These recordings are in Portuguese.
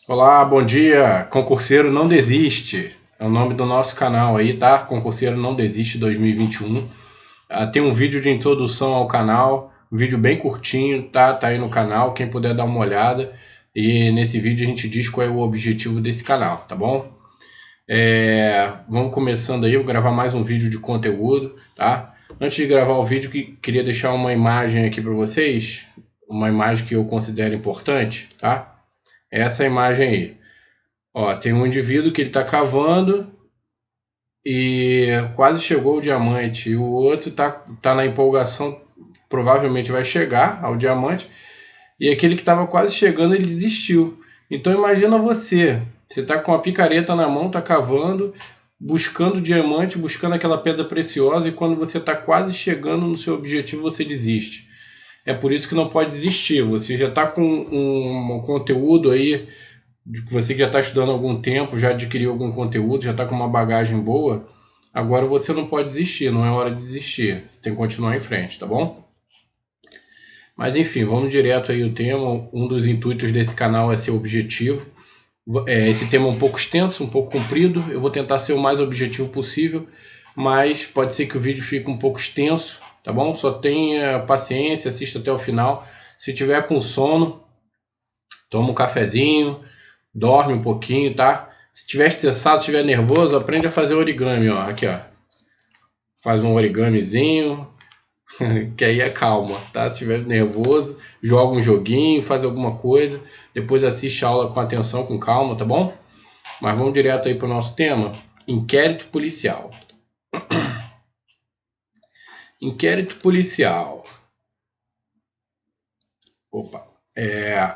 Olá, bom dia. Concurseiro não desiste. É o nome do nosso canal aí, tá? Concurseiro não desiste 2021. Tem um vídeo de introdução ao canal, um vídeo bem curtinho, tá? Tá aí no canal, quem puder dar uma olhada. E nesse vídeo a gente diz qual é o objetivo desse canal, tá bom? Vamos começando aí, vou gravar mais um vídeo de conteúdo, tá? Antes de gravar o vídeo, queria deixar uma imagem aqui para vocês, uma imagem que eu considero importante, tá? Essa imagem aí. Ó, tem um indivíduo que ele está cavando e quase chegou o diamante. E o outro tá na empolgação, provavelmente vai chegar ao diamante. E aquele que estava quase chegando, ele desistiu. Então imagina você está com a picareta na mão, está cavando, buscando diamante, buscando aquela pedra preciosa, e quando você está quase chegando no seu objetivo, você desiste. É por isso que não pode desistir. Você já está com um conteúdo aí, você que já está estudando há algum tempo, já adquiriu algum conteúdo, já está com uma bagagem boa, agora você não pode desistir, não é hora de desistir. Você tem que continuar em frente, tá bom? Mas enfim, vamos direto aí ao tema. Um dos intuitos desse canal é ser objetivo. Esse tema é um pouco extenso, um pouco comprido. Eu vou tentar ser o mais objetivo possível, mas pode ser que o vídeo fique um pouco extenso, tá bom? Só tenha paciência, assista até o final. Se tiver com sono, toma um cafezinho, dorme um pouquinho, tá? Se estiver estressado, se estiver nervoso, aprende a fazer origami, ó. Aqui, ó. Faz um origamizinho, que aí é calma, tá? Se estiver nervoso, joga um joguinho, faz alguma coisa, depois assiste a aula com atenção, com calma, tá bom? Mas vamos direto aí para o nosso tema: inquérito policial. Inquérito policial. Opa.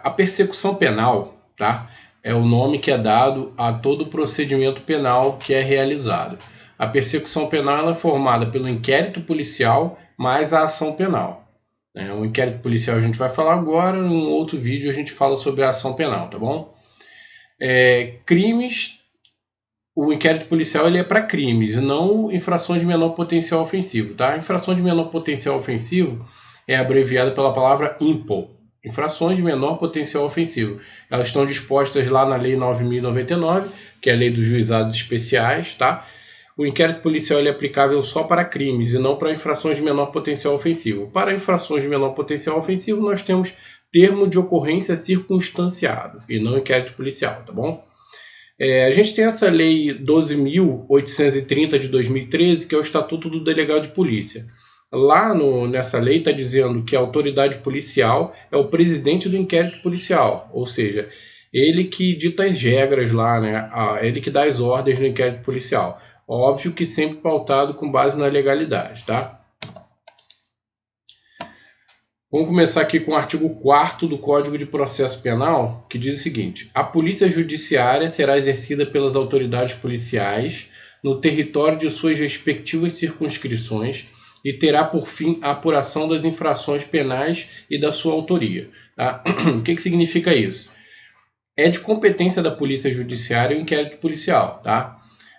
A persecução penal, tá? É o nome que é dado a todo procedimento penal que é realizado. A persecução penal ela é formada pelo inquérito policial mais a ação penal. O inquérito policial a gente vai falar agora, em um outro vídeo a gente fala sobre a ação penal, tá bom? Crimes, o inquérito policial ele é para crimes e não infrações de menor potencial ofensivo, tá? Infração de menor potencial ofensivo é abreviada pela palavra IMPO. Infrações de menor potencial ofensivo. Elas estão dispostas lá na Lei 9.099, que é a Lei dos Juizados Especiais, tá? O inquérito policial ele é aplicável só para crimes e não para infrações de menor potencial ofensivo. Para infrações de menor potencial ofensivo, nós temos termo de ocorrência circunstanciado e não inquérito policial, tá bom? A gente tem essa Lei 12.830 de 2013, que é o Estatuto do Delegado de Polícia. Lá nessa lei está dizendo que a autoridade policial é o presidente do inquérito policial, ou seja, ele que dita as regras lá, né? Ele que dá as ordens no inquérito policial. Óbvio que sempre pautado com base na legalidade, tá? Vamos começar aqui com o artigo 4º do Código de Processo Penal, que diz o seguinte: a polícia judiciária será exercida pelas autoridades policiais no território de suas respectivas circunscrições e terá por fim a apuração das infrações penais e da sua autoria. Tá? O que significa isso? É de competência da polícia judiciária o inquérito policial, tá?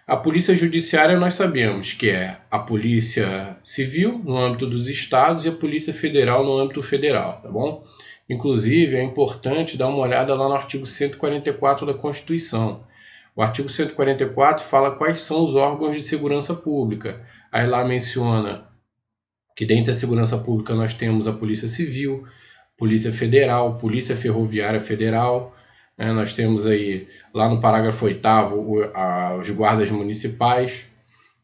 A polícia judiciária nós sabemos que é a polícia civil no âmbito dos estados e a polícia federal no âmbito federal, tá bom? Inclusive é importante dar uma olhada lá no artigo 144 da Constituição. O artigo 144 fala quais são os órgãos de segurança pública. Aí lá menciona que dentro da segurança pública nós temos a Polícia Civil, Polícia Federal, Polícia Ferroviária Federal, né? Nós temos aí, lá no parágrafo 8º, os guardas municipais,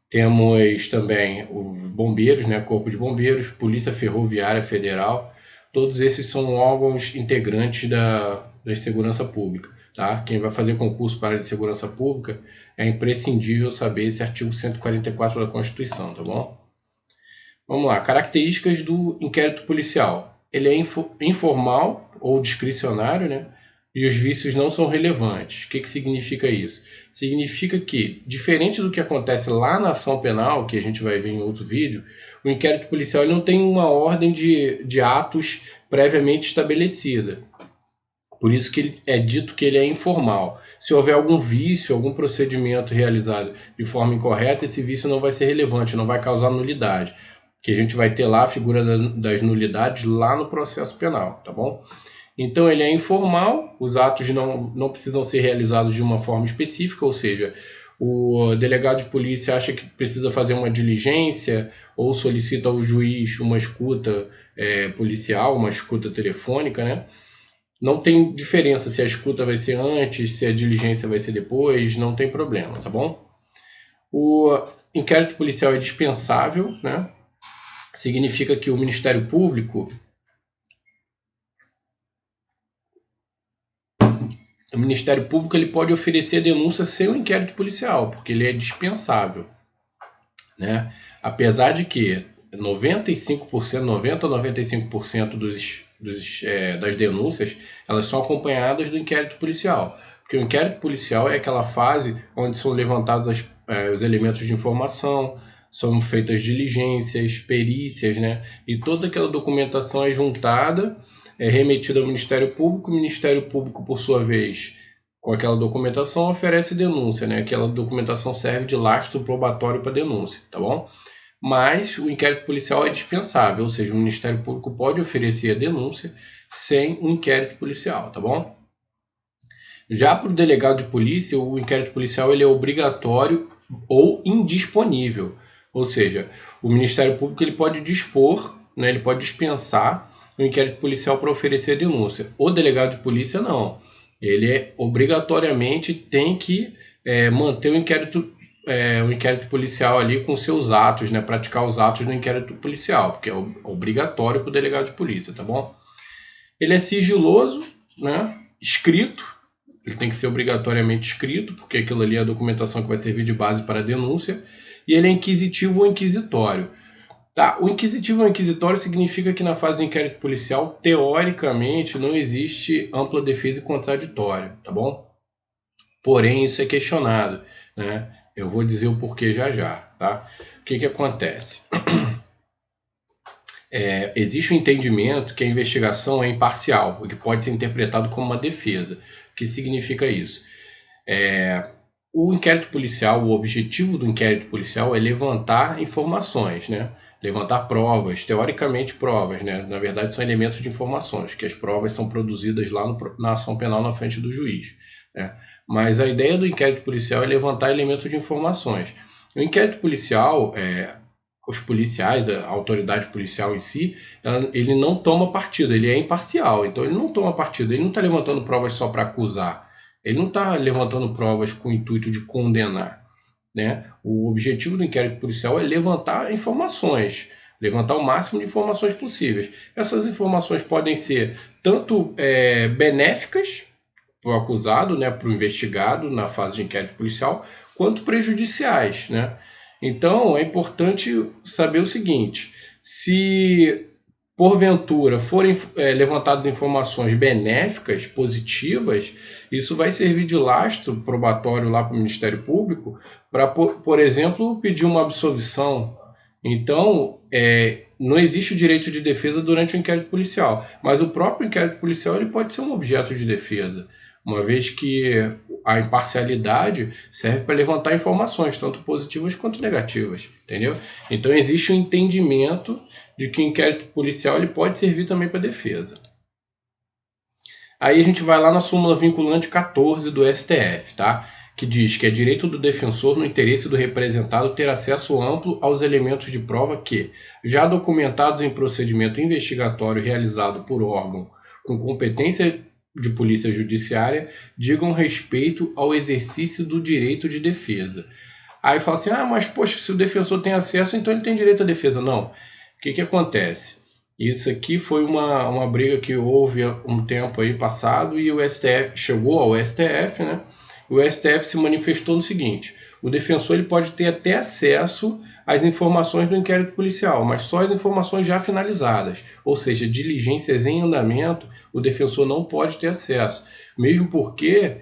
temos também os bombeiros, né? Corpo de Bombeiros, Polícia Ferroviária Federal, todos esses são órgãos integrantes da segurança pública. Tá? Quem vai fazer concurso para a área de segurança pública é imprescindível saber esse artigo 144 da Constituição, tá bom? Vamos lá, características do inquérito policial. Ele é informal ou discricionário, né? E os vícios não são relevantes. O que significa isso? Significa que, diferente do que acontece lá na ação penal, que a gente vai ver em outro vídeo, o inquérito policial ele não tem uma ordem de atos previamente estabelecida. Por isso que é dito que ele é informal. Se houver algum vício, algum procedimento realizado de forma incorreta, esse vício não vai ser relevante, não vai causar nulidade. Que a gente vai ter lá a figura das nulidades lá no processo penal, tá bom? Então ele é informal, os atos não precisam ser realizados de uma forma específica, ou seja, o delegado de polícia acha que precisa fazer uma diligência ou solicita ao juiz uma escuta policial, uma escuta telefônica, né? Não tem diferença se a escuta vai ser antes, se a diligência vai ser depois, não tem problema, tá bom? O inquérito policial é dispensável, né? Significa que o Ministério Público ele pode oferecer denúncia sem o inquérito policial, porque ele é dispensável, né? Apesar de que 95%, 90 a 95% das denúncias, elas são acompanhadas do inquérito policial. Porque o inquérito policial é aquela fase onde são levantados os elementos de informação, são feitas diligências, perícias, né? E toda aquela documentação é juntada, é remetida ao Ministério Público. O Ministério Público, por sua vez, com aquela documentação, oferece denúncia, né? Aquela documentação serve de lastro probatório para denúncia, tá bom? Mas o inquérito policial é dispensável, ou seja, o Ministério Público pode oferecer a denúncia sem um inquérito policial, tá bom? Já para o delegado de polícia, o inquérito policial ele é obrigatório ou indisponível, ou seja, o Ministério Público ele pode dispor, né, ele pode dispensar o inquérito policial para oferecer a denúncia. O delegado de polícia não, ele obrigatoriamente tem que manter o inquérito policial ali com seus atos, né, praticar os atos do inquérito policial, porque é obrigatório para o delegado de polícia, tá bom? Ele é sigiloso, né, escrito. Ele tem que ser obrigatoriamente escrito, porque aquilo ali é a documentação que vai servir de base para a denúncia. E ele é inquisitivo ou inquisitório. Tá, o inquisitivo ou inquisitório significa que na fase do inquérito policial, teoricamente, não existe ampla defesa e contraditório, tá bom? Porém, isso é questionado, né? Eu vou dizer o porquê já já, tá? O que acontece? Existe um entendimento que a investigação é imparcial, o que pode ser interpretado como uma defesa. O que significa isso? O inquérito policial, o objetivo do inquérito policial é levantar informações, né? Levantar provas, teoricamente provas, né? Na verdade são elementos de informações, que as provas são produzidas lá na ação penal na frente do juiz, né? Mas a ideia do inquérito policial é levantar elementos de informações. O inquérito policial, os policiais, a autoridade policial em si, ele não toma partido, ele é imparcial, então ele não toma partido, ele não está levantando provas só para acusar, ele não está levantando provas com o intuito de condenar, né? O objetivo do inquérito policial é levantar informações, levantar o máximo de informações possíveis. Essas informações podem ser tanto benéficas para o acusado, né, para o investigado na fase de inquérito policial, quanto prejudiciais, né? Então é importante saber o seguinte: se porventura forem levantadas informações benéficas, positivas, isso vai servir de lastro probatório lá para o Ministério Público para, por exemplo, pedir uma absolvição. Então, não existe o direito de defesa durante o inquérito policial, mas o próprio inquérito policial ele pode ser um objeto de defesa, uma vez que a imparcialidade serve para levantar informações, tanto positivas quanto negativas, entendeu? Então existe um entendimento de que o inquérito policial ele pode servir também para defesa. Aí a gente vai lá na súmula vinculante 14 do STF, tá? Que diz que é direito do defensor, no interesse do representado, ter acesso amplo aos elementos de prova que, já documentados em procedimento investigatório realizado por órgão com competência de polícia judiciária, digam respeito ao exercício do direito de defesa. Aí fala assim, mas poxa, se o defensor tem acesso, então ele tem direito à defesa. Não. O que acontece? Isso aqui foi uma briga que houve um tempo aí passado e o STF chegou ao STF, né? O STF se manifestou no seguinte: o defensor ele pode ter até acesso às informações do inquérito policial, mas só as informações já finalizadas, ou seja, diligências em andamento, o defensor não pode ter acesso, mesmo porque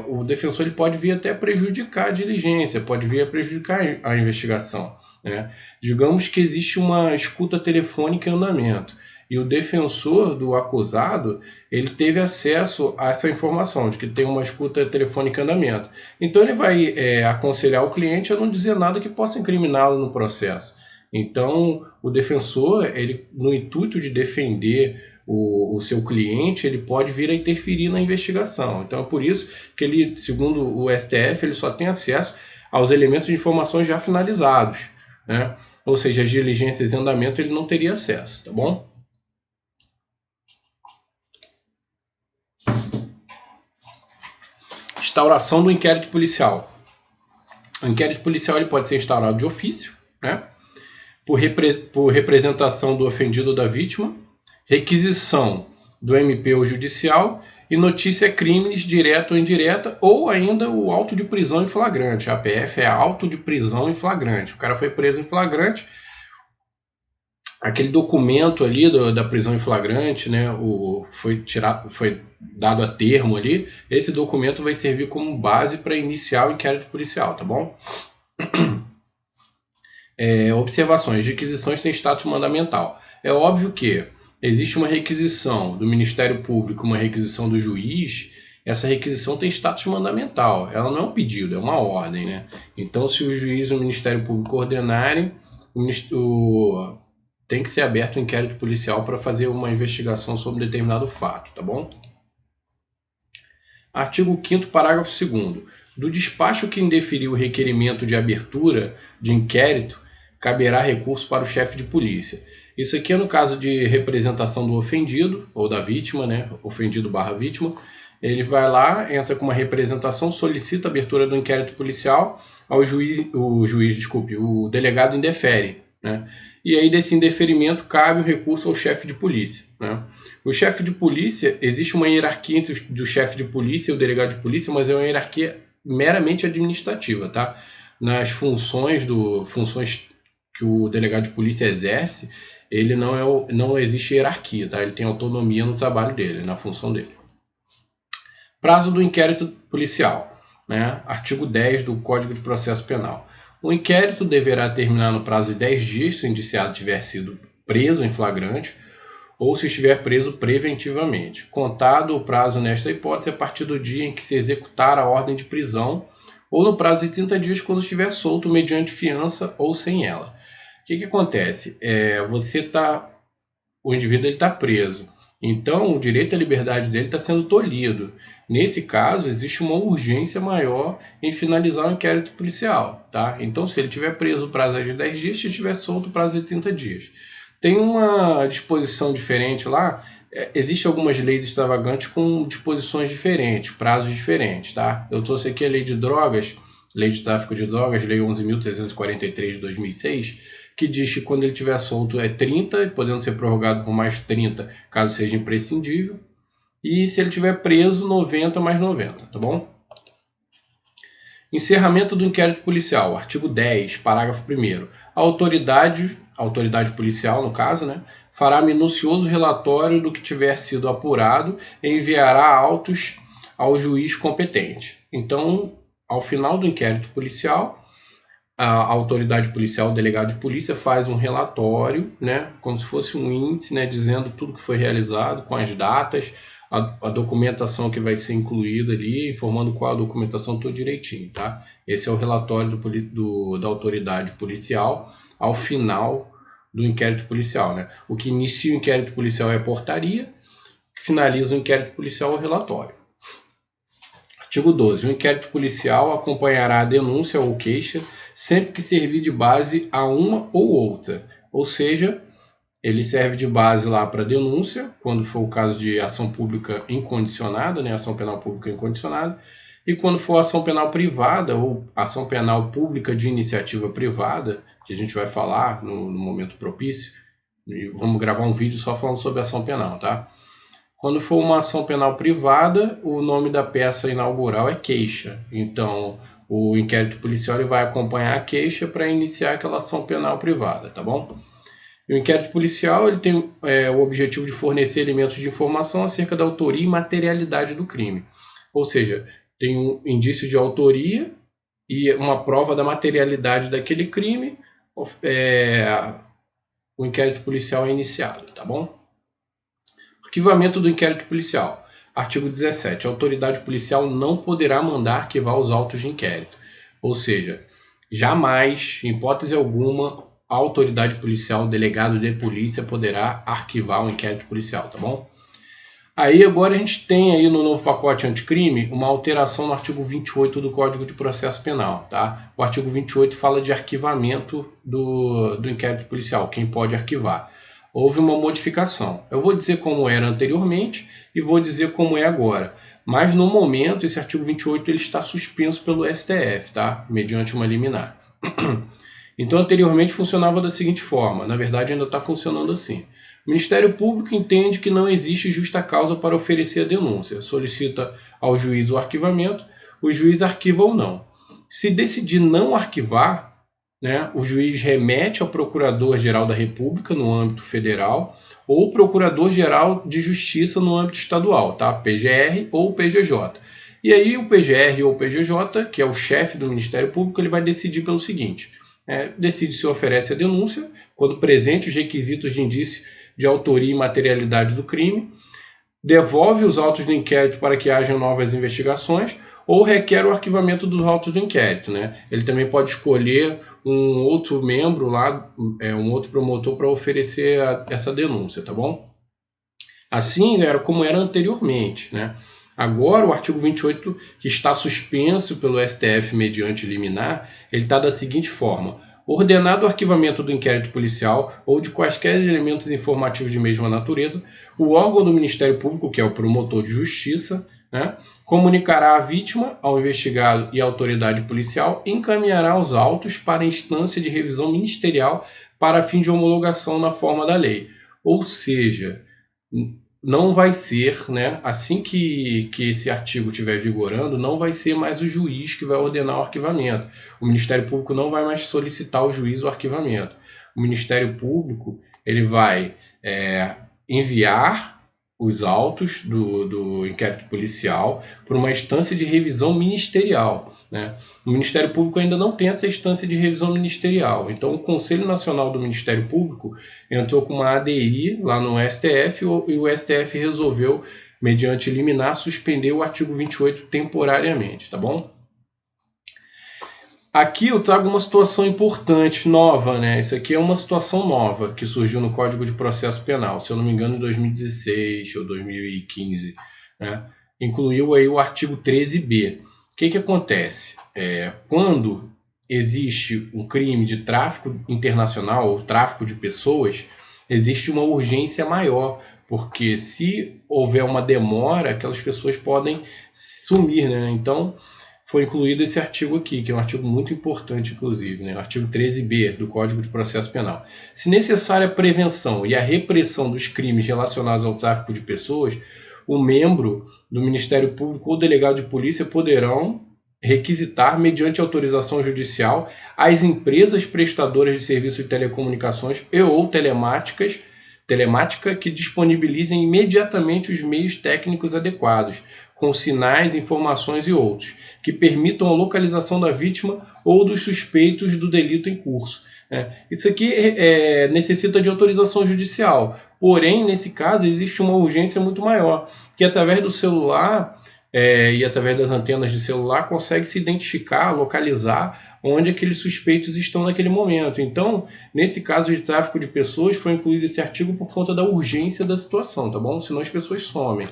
o defensor ele pode vir até prejudicar a diligência, pode vir a prejudicar a investigação, né? Digamos que existe uma escuta telefônica em andamento e o defensor do acusado ele teve acesso a essa informação de que tem uma escuta telefônica em andamento. Então ele vai aconselhar o cliente a não dizer nada que possa incriminá-lo no processo. Então o defensor, ele, no intuito de defender o seu cliente, ele pode vir a interferir na investigação. Então é por isso que ele, segundo o STF, ele só tem acesso aos elementos de informações já finalizados, né? Ou seja, as diligências em andamento ele não teria acesso, tá bom? Instauração do inquérito policial. O inquérito policial ele pode ser instaurado de ofício, né? Por representação do ofendido ou da vítima, requisição do MP ou judicial e notícia crimes direta ou indireta, ou ainda o auto de prisão em flagrante. A APF é auto de prisão em flagrante. O cara foi preso em flagrante, aquele documento ali da prisão em flagrante, né, foi dado a termo ali, esse documento vai servir como base para iniciar o inquérito policial, tá bom? Observações. Requisições têm status mandamental. É óbvio que existe uma requisição do Ministério Público, uma requisição do juiz, essa requisição tem status mandamental. Ela não é um pedido, é uma ordem, né? Então, se o juiz e o Ministério Público ordenarem, tem que ser aberto um inquérito policial para fazer uma investigação sobre um determinado fato, tá bom? Artigo 5º, parágrafo 2º. Do despacho que indeferiu o requerimento de abertura de inquérito, caberá recurso para o chefe de polícia. Isso aqui é no caso de representação do ofendido, ou da vítima, né? Ofendido/vítima. Ele vai lá, entra com uma representação, solicita a abertura do inquérito policial, o delegado indefere, né? E aí desse indeferimento cabe o recurso ao chefe de polícia, né? O chefe de polícia, existe uma hierarquia entre o chefe de polícia e o delegado de polícia, mas é uma hierarquia meramente administrativa, tá? Nas funções que o delegado de polícia exerce, ele não existe hierarquia, tá? Ele tem autonomia no trabalho dele, na função dele. Prazo do inquérito policial, né? Artigo 10 do Código de Processo Penal. O inquérito deverá terminar no prazo de 10 dias se o indiciado tiver sido preso em flagrante ou se estiver preso preventivamente. Contado o prazo nesta hipótese a partir do dia em que se executar a ordem de prisão ou no prazo de 30 dias quando estiver solto mediante fiança ou sem ela. O que acontece? O indivíduo está preso. Então, o direito à liberdade dele está sendo tolhido. Nesse caso, existe uma urgência maior em finalizar o inquérito policial, tá? Então, se ele estiver preso, o prazo é de 10 dias, se estiver solto, o prazo é de 30 dias. Tem uma disposição diferente lá, existem algumas leis extravagantes com disposições diferentes, prazos diferentes, tá? Eu trouxe aqui a lei de drogas, lei de tráfico de drogas, lei 11.343 de 2006, que diz que quando ele estiver solto é 30, podendo ser prorrogado por mais 30, caso seja imprescindível. E se ele estiver preso, 90 mais 90, tá bom? Encerramento do inquérito policial, artigo 10, parágrafo 1º. A autoridade policial, no caso, né, fará minucioso relatório do que tiver sido apurado e enviará autos ao juiz competente. Então, ao final do inquérito policial, a autoridade policial, o delegado de polícia, faz um relatório, né, como se fosse um índice, né, dizendo tudo que foi realizado, com as datas, a documentação que vai ser incluída ali, informando qual a documentação, tudo direitinho, tá? Esse é o relatório da autoridade policial ao final do inquérito policial, né? O que inicia o inquérito policial é a portaria, que finaliza o inquérito policial é o relatório. Artigo 12. O inquérito policial acompanhará a denúncia ou queixa sempre que servir de base a uma ou outra. Ou seja, ele serve de base lá para denúncia, quando for o caso de ação pública incondicionada, né, ação penal pública incondicionada, e quando for ação penal privada ou ação penal pública de iniciativa privada, que a gente vai falar no momento propício, e vamos gravar um vídeo só falando sobre ação penal, tá? Quando for uma ação penal privada, o nome da peça inaugural é queixa. Então, o inquérito policial ele vai acompanhar a queixa para iniciar aquela ação penal privada, tá bom? E o inquérito policial ele tem o objetivo de fornecer elementos de informação acerca da autoria e materialidade do crime. Ou seja, tem um indício de autoria e uma prova da materialidade daquele crime, o inquérito policial é iniciado, tá bom? Arquivamento do inquérito policial. Artigo 17. A autoridade policial não poderá mandar arquivar os autos de inquérito. Ou seja, jamais, em hipótese alguma, a autoridade policial, o delegado de polícia, poderá arquivar o inquérito policial, tá bom? Aí agora a gente tem aí no novo pacote anticrime uma alteração no artigo 28 do Código de Processo Penal, tá? O artigo 28 fala de arquivamento do inquérito policial, quem pode arquivar. Houve uma modificação. Eu vou dizer como era anteriormente e vou dizer como é agora. Mas no momento esse artigo 28 ele está suspenso pelo STF, tá? Mediante uma liminar. Então anteriormente funcionava da seguinte forma, na verdade ainda está funcionando assim. O Ministério Público entende que não existe justa causa para oferecer a denúncia, solicita ao juiz o arquivamento, o juiz arquiva ou não. Se decidir não arquivar, né, o juiz remete ao Procurador-Geral da República no âmbito federal ou Procurador-Geral de Justiça no âmbito estadual, tá? PGR ou PGJ. E aí o PGR ou PGJ, que é o chefe do Ministério Público, ele vai decidir pelo seguinte, decide se oferece a denúncia, quando presente os requisitos de indício de autoria e materialidade do crime, devolve os autos do inquérito para que hajam novas investigações ou requer o arquivamento dos autos do inquérito, né? Ele também pode escolher um outro membro lá, um outro promotor para oferecer essa denúncia, tá bom? Assim era como era anteriormente, né? Agora o artigo 28, que está suspenso pelo STF mediante liminar, ele está da seguinte forma: ordenado o arquivamento do inquérito policial ou de quaisquer elementos informativos de mesma natureza, o órgão do Ministério Público, que é o promotor de justiça, né, comunicará à vítima, ao investigado e à autoridade policial, e encaminhará os autos para a instância de revisão ministerial para fim de homologação na forma da lei. Ou seja, não vai ser, né, assim que esse artigo estiver vigorando, não vai ser mais o juiz que vai ordenar o arquivamento. O Ministério Público não vai mais solicitar ao juiz o arquivamento. O Ministério Público ele vai enviar os autos do inquérito policial para uma instância de revisão ministerial, né? O Ministério Público ainda não tem essa instância de revisão ministerial. Então, o Conselho Nacional do Ministério Público entrou com uma ADI lá no STF e o STF resolveu, mediante liminar, suspender o artigo 28 temporariamente, tá bom? Aqui eu trago uma situação importante, nova, né? Isso aqui é uma situação nova que surgiu no Código de Processo Penal, se eu não me engano, em 2016 ou 2015, né? Incluiu aí o artigo 13b. O que acontece? Quando existe um crime de tráfico internacional ou tráfico de pessoas, existe uma urgência maior, porque se houver uma demora, aquelas pessoas podem sumir, né? Então, foi incluído esse artigo aqui, que é um artigo muito importante, inclusive, né? O artigo 13b do Código de Processo Penal. Se necessária a prevenção e a repressão dos crimes relacionados ao tráfico de pessoas, o membro do Ministério Público ou delegado de polícia poderão requisitar, mediante autorização judicial, as empresas prestadoras de serviços de telecomunicações e ou telemática que disponibilizem imediatamente os meios técnicos adequados, com sinais, informações e outros, que permitam a localização da vítima ou dos suspeitos do delito em curso. Isso aqui necessita de autorização judicial, porém, nesse caso, existe uma urgência muito maior, que através do celular e através das antenas de celular consegue se identificar, localizar onde aqueles suspeitos estão naquele momento. Então, nesse caso de tráfico de pessoas, foi incluído esse artigo por conta da urgência da situação, tá bom? Senão as pessoas somem.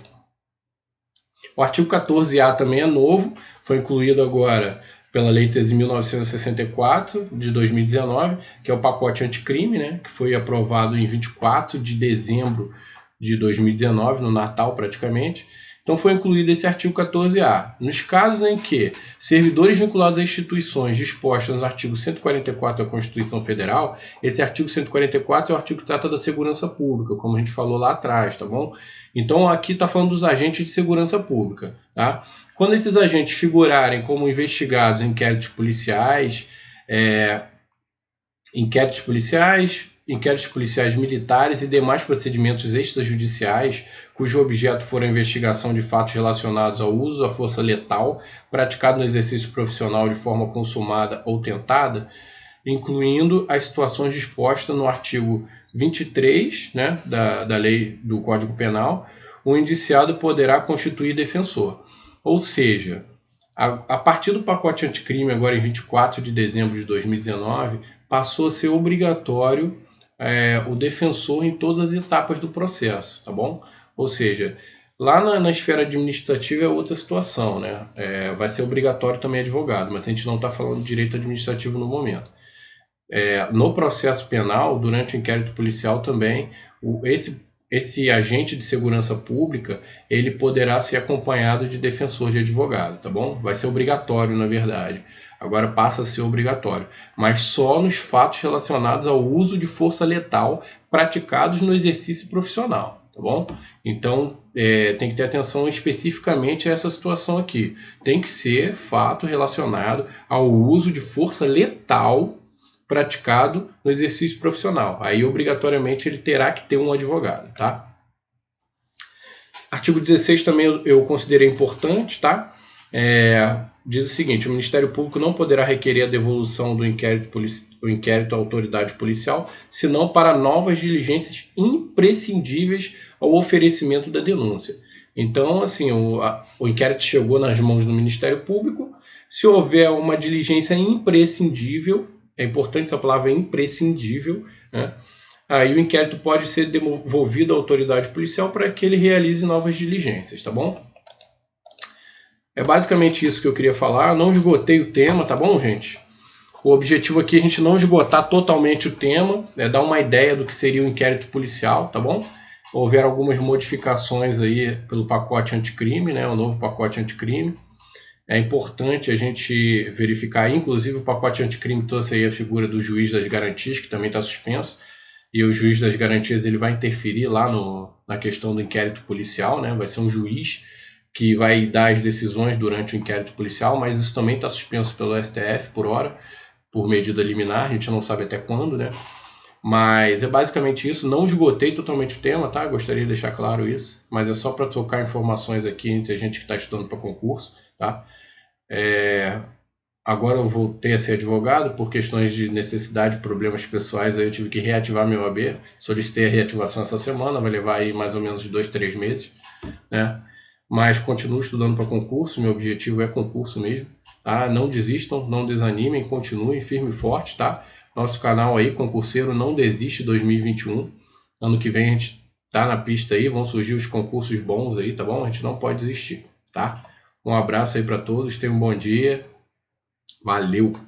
O artigo 14A também é novo, foi incluído agora pela Lei 13.964 de 2019, que é o pacote anticrime, né, que foi aprovado em 24 de dezembro de 2019, no Natal praticamente. Então foi incluído esse artigo 14A. Nos casos em que servidores vinculados a instituições dispostas no artigo 144 da Constituição Federal, esse artigo 144 é o artigo que trata da segurança pública, como a gente falou lá atrás, tá bom? Então aqui está falando dos agentes de segurança pública, tá? Quando esses agentes figurarem como investigados em inquéritos policiais militares e demais procedimentos extrajudiciais cujo objeto for a investigação de fatos relacionados ao uso da força letal praticado no exercício profissional de forma consumada ou tentada, incluindo as situações dispostas no artigo 23, né, da lei do Código Penal, o indiciado poderá constituir defensor. Ou seja, A partir do pacote anticrime, agora em 24 de dezembro de 2019, passou a ser obrigatório o defensor em todas as etapas do processo, tá bom? Ou seja, lá na esfera administrativa é outra situação, né? Vai ser obrigatório também advogado, mas a gente não está falando de direito administrativo no momento. No processo penal, durante o inquérito policial também, esse agente de segurança pública, ele poderá ser acompanhado de defensor de advogado, tá bom? Vai ser obrigatório, na verdade. Agora passa a ser obrigatório, mas só nos fatos relacionados ao uso de força letal praticados no exercício profissional, tá bom? Então, tem que ter atenção especificamente a essa situação aqui. Tem que ser fato relacionado ao uso de força letal praticado no exercício profissional. Aí, obrigatoriamente, ele terá que ter um advogado, tá? Artigo 16 também eu considerei importante, tá? Diz o seguinte: o Ministério Público não poderá requerer a devolução do inquérito à autoridade policial, senão para novas diligências imprescindíveis ao oferecimento da denúncia. Então, assim, o inquérito chegou nas mãos do Ministério Público. Se houver uma diligência imprescindível, é importante essa palavra imprescindível, né? Aí o inquérito pode ser devolvido à autoridade policial para que ele realize novas diligências, tá bom? É basicamente isso que eu queria falar. Não esgotei o tema, tá bom, gente? O objetivo aqui é a gente não esgotar totalmente o tema, dar uma ideia do que seria o inquérito policial, tá bom? Houveram algumas modificações aí pelo pacote anticrime, né? O novo pacote anticrime. É importante a gente verificar, inclusive o pacote anticrime trouxe aí a figura do juiz das garantias, que também está suspenso, e o juiz das garantias ele vai interferir lá na questão do inquérito policial, né? Vai ser um juiz que vai dar as decisões durante o inquérito policial, mas isso também está suspenso pelo STF por hora, por medida liminar, a gente não sabe até quando, né? Mas é basicamente isso. Não esgotei totalmente o tema, tá? Gostaria de deixar claro isso, mas é só para trocar informações aqui entre a gente que está estudando para concurso, tá? Agora eu voltei a ser advogado por questões de necessidade, problemas pessoais, aí eu tive que reativar meu AB, solicitei a reativação essa semana, vai levar aí mais ou menos 2, 3 meses, né? Mas continuo estudando para concurso, meu objetivo é concurso mesmo, tá? Não desistam, não desanimem, continuem firme e forte, tá? Nosso canal aí, Concurseiro Não Desiste 2021, ano que vem a gente tá na pista aí, vão surgir os concursos bons aí, tá bom? A gente não pode desistir, tá? Um abraço aí para todos, tenham um bom dia. Valeu!